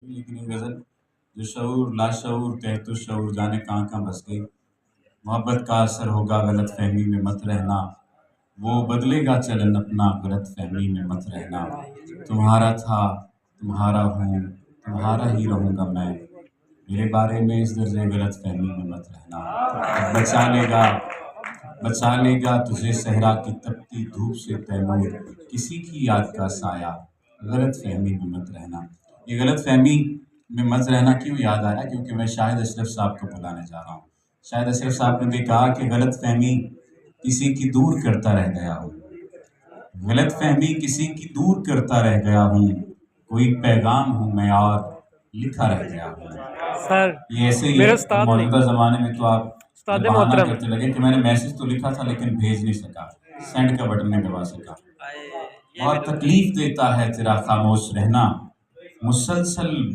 لیکن یہ غزل جو شعور لاشعور تحت الشعور جانے کہاں کہاں بس گئی. محبت کا اثر ہوگا غلط فہمی میں مت رہنا، وہ بدلے گا چلن اپنا غلط فہمی میں مت رہنا. تمہارا تھا تمہارا ہوں تمہارا ہی رہوں گا میں، میرے بارے میں اس درجے غلط فہمی میں مت رہنا. بچا لے گا تجھے صحرا کی تپتی دھوپ سے تیمور، کسی کی یاد کا سایہ غلط فہمی میں مت رہنا. یہ غلط فہمی میں مت رہنا کیوں یاد آیا؟ کیونکہ میں شاہد اشرف صاحب کو بلانے جا رہا ہوں. شاہد اشرف صاحب نے بھی کہا کہ غلط فہمی کسی کی دور کرتا رہ گیا ہوں، غلط فہمی کسی کی دور کرتا رہ گیا ہوں، کوئی پیغام ہوں میں اور لکھا رہ گیا ہوں. سر یہ ایسے ہی ہے. موجودہ زمانے میں تو آپ بہانہ کرتے لگے کہ میں نے میسج تو لکھا تھا لیکن بھیج نہیں سکا، سینڈ کا بٹن نہیں دبا سکا. بہت تکلیف دیتا ہے تیرا خاموش رہنا، مسلسل